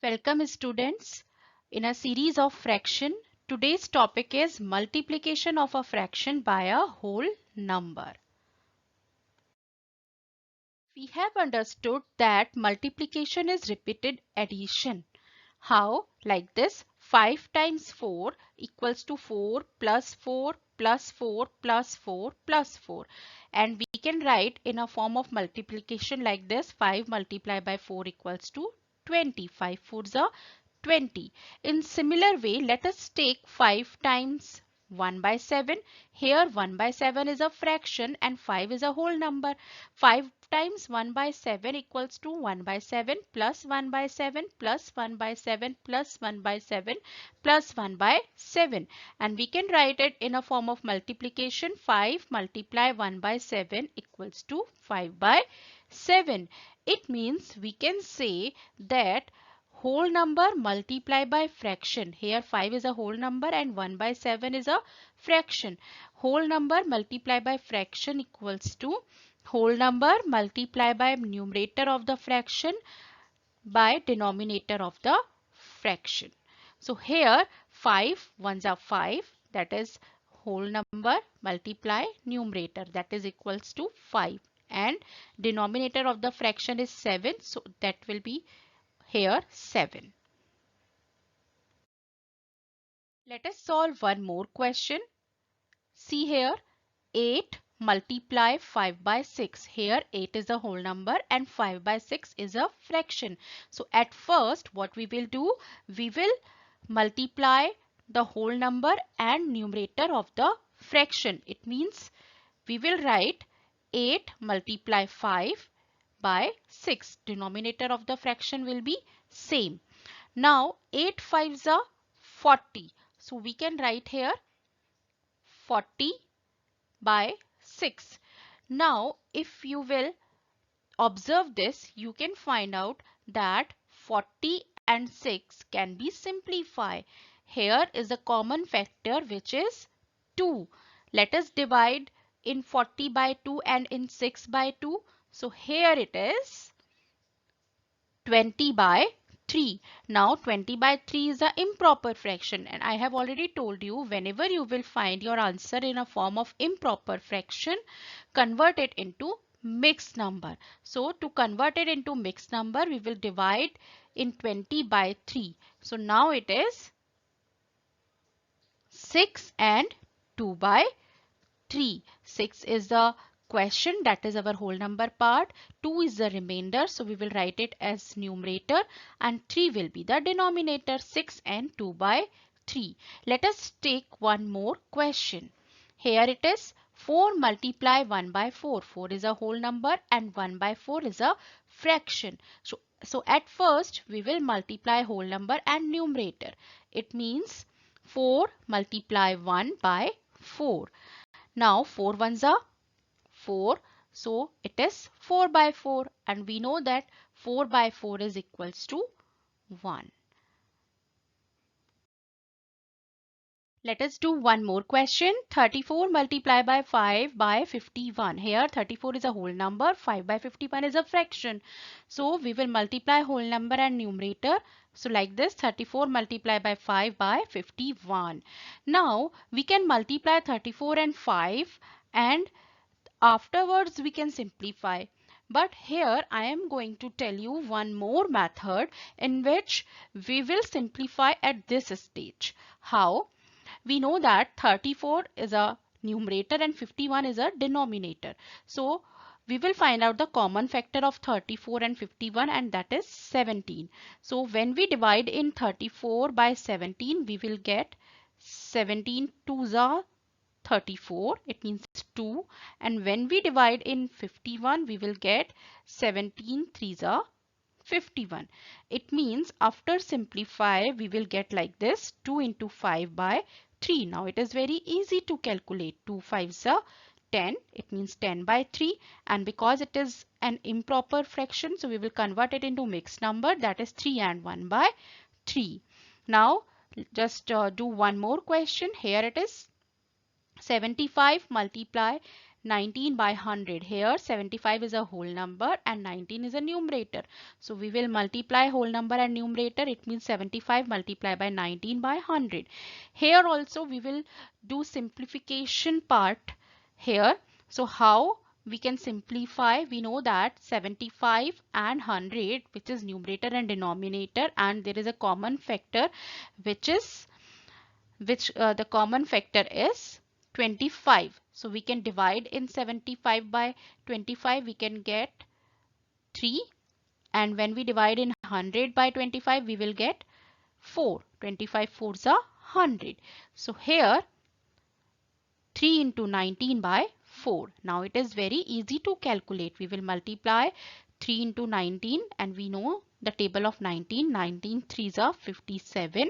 Welcome students. In a series of fraction, today's topic is multiplication of a fraction by a whole number. We have understood that multiplication is repeated addition. How? Like this, 5 times 4 equals to 4 plus 4 plus 4 plus 4 plus 4. And we can write in a form of multiplication like this, 5 multiplied by 4 equals to 20. 5 fours are 20. In similar way, let us take 5 times 1 by 7. Here 1 by 7 is a fraction and 5 is a whole number. 5 times 1 by 7 equals to 1 by 7 plus 1 by 7 plus 1 by 7 plus 1 by 7 plus 1 by 7. And we can write it in a form of multiplication. 5 multiply 1 by 7 equals to 5 by 7. It means we can say that whole number multiply by fraction. Here 5 is a whole number and 1 by 7 is a fraction. Whole number multiply by fraction equals to whole number multiply by numerator of the fraction by denominator of the fraction. So here 5 ones are 5, that is whole number multiply numerator, that is equals to 5, and denominator of the fraction is 7, so that will be here 7. Let us solve one more question. See here, 8 multiply 5 by 6. Here 8 is a whole number and 5 by 6 is a fraction. So at first what we will do, we will multiply the whole number and numerator of the fraction. It means we will write 8 multiply 5 by 6. Denominator of the fraction will be same. Now 8 fives are 40. So we can write here 40 by 6. Now if you will observe this, you can find out that 40 and 6 can be simplified. Here is a common factor which is 2. Let us divide in 40 by 2 and in 6 by 2. So here it is 20 by 3. Now 20 by 3 is an improper fraction, and I have already told you whenever you will find your answer in a form of improper fraction, convert it into mixed number. So to convert it into mixed number, we will divide in 20 by 3. So now it is 6 and 2 by 3. 6 is the question, that is our whole number part. 2 is the remainder, so we will write it as numerator, and 3 will be the denominator. 6 and 2 by 3. Let us take one more question. Here it is 4 multiply 1 by 4. 4 is a whole number and 1 by 4 is a fraction. So at first we will multiply whole number and numerator. It means 4 multiply 1 by 4. Now 4 ones are 4, so it is 4 by 4, and we know that 4 by 4 is equals to 1. Let us do one more question. 34 multiplied by 5 by 51. Here 34 is a whole number, 5 by 51 is a fraction. So we will multiply whole number and numerator. So like this, 34 multiplied by 5 by 51. Now we can multiply 34 and 5, and afterwards we can simplify. But here I am going to tell you one more method in which we will simplify at this stage. How? We know that 34 is a numerator and 51 is a denominator. So we will find out the common factor of 34 and 51, and that is 17. So when we divide in 34 by 17, we will get 17 twos are 34, it means 2, and when we divide in 51 we will get 17 threes are 51. It means after simplify we will get like this, 2 into 5 by 3. Now it is very easy to calculate. 2 5s are 10, it means 10 by 3, and because it is an improper fraction, so we will convert it into mixed number, that is 3 and 1 by 3. Now just do one more question. Here it is 75 multiply 19 by 100. Here 75 is a whole number and 19 is a numerator. So we will multiply whole number and numerator. It means 75 multiplied by 19 by 100. Here also we will do simplification part here. So how we can simplify? We know that 75 and 100, which is numerator and denominator, and there is a common factor the common factor is 25. So we can divide in 75 by 25, we can get 3, and when we divide in 100 by 25, we will get 4. 25 fours are 100. So here 3 into 19 by 4. Now it is very easy to calculate. We will multiply 3 into 19, and we know the table of 19. 19 threes are 57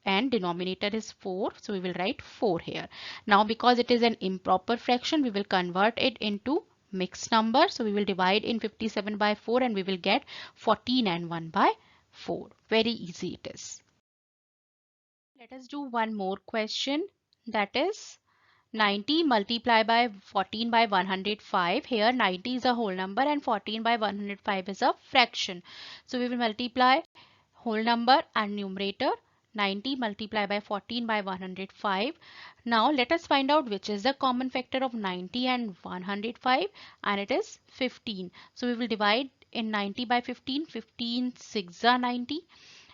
and denominator is 4. So we will write 4 here. Now because it is an improper fraction, we will convert it into mixed number. So we will divide in 57 by 4 and we will get 14 and 1 by 4. Very easy it is. Let us do one more question, that is 90 multiplied by 14 by 105. Here 90 is a whole number and 14 by 105 is a fraction. So we will multiply whole number and numerator. 90 multiplied by 14 by 105. Now let us find out which is the common factor of 90 and 105, and it is 15. So we will divide in 90 by 15. 15 6 are 90,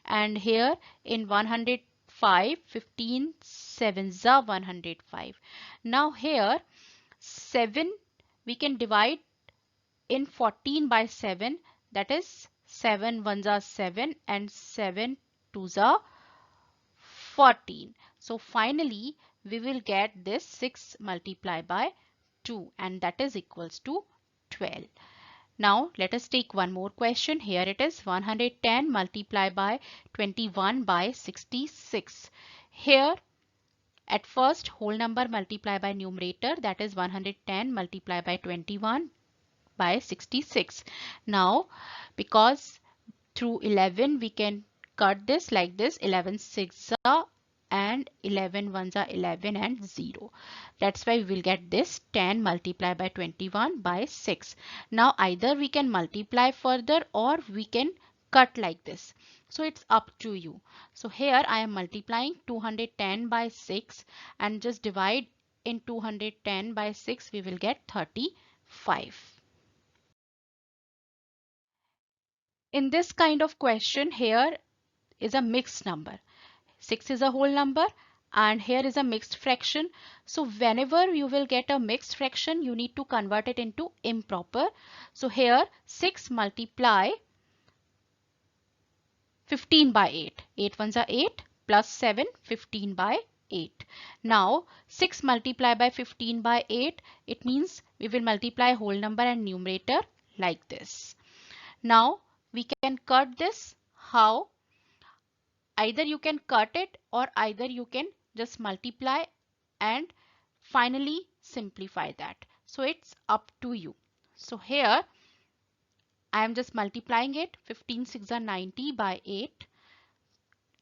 and here in 105, 15 7s are 105. Now here 7 we can divide in 14 by 7, that is 7 1s are 7 and 7 2s are 14. So finally we will get this 6 multiplied by 2, and that is equals to 12. Now let us take one more question. Here it is 110 multiplied by 21 by 66. Here at first whole number multiplied by numerator, that is 110 multiplied by 21 by 66. Now because through 11 we can cut this like this, 11 6 are and 11 ones are 11 and 0. That's why we will get this 10 multiplied by 21 by 6. Now either we can multiply further or we can cut like this. So it's up to you. So here I am multiplying 210 by 6 and just divide in 210 by 6, we will get 35. In this kind of question, here is a mixed number. 6 is a whole number and here is a mixed fraction. So whenever you will get a mixed fraction, you need to convert it into improper. So here 6 multiply 15 by 8. 8 ones are 8 plus 7, 15 by 8. Now 6 multiply by 15 by 8. It means we will multiply whole number and numerator like this. Now we can cut this. How? Either you can cut it or either you can just multiply and finally simplify that. So it's up to you. So here I am just multiplying it. 15 6 are 90 by 8.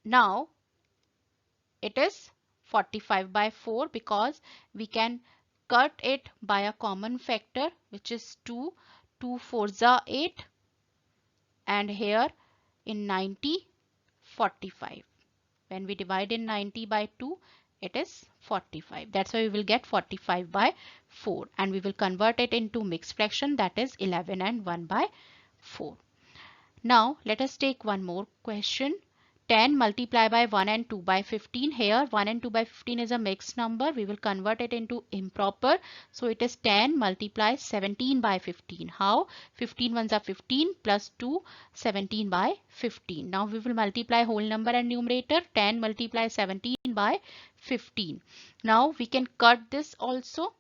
Now it is 45 by 4 because we can cut it by a common factor, which is 2. 2 4s are 8, and here in 90 45. When we divide in 90 by 2, it is 45. That's why we will get 45 by 4, and we will convert it into mixed fraction, that is 11 and 1 by 4. Now let us take one more question. 10 multiplied by 1 and 2 by 15. Here 1 and 2 by 15 is a mixed number. We will convert it into improper. So it is 10 multiplied 17 by 15. How? 15 ones are 15 plus 2, 17 by 15. Now we will multiply whole number and numerator. 10 multiply 17 by 15. Now we can cut this also.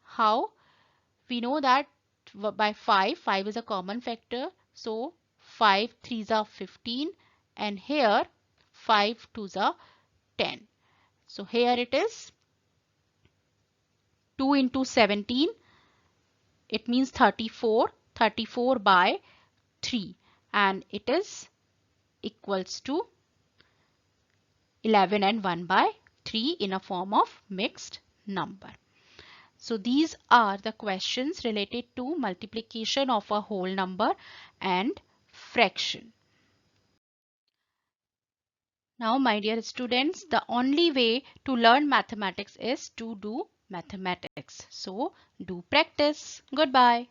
How? We know that by 5 is a common factor. So 5 3s are 15. And here 5 2s are 10. So here it is 2 into 17. It means 34. 34 by 3. And it is equals to 11 and 1 by 3 in a form of mixed number. So these are the questions related to multiplication of a whole number and fraction. Now, my dear students, the only way to learn mathematics is to do mathematics. So do practice. Goodbye.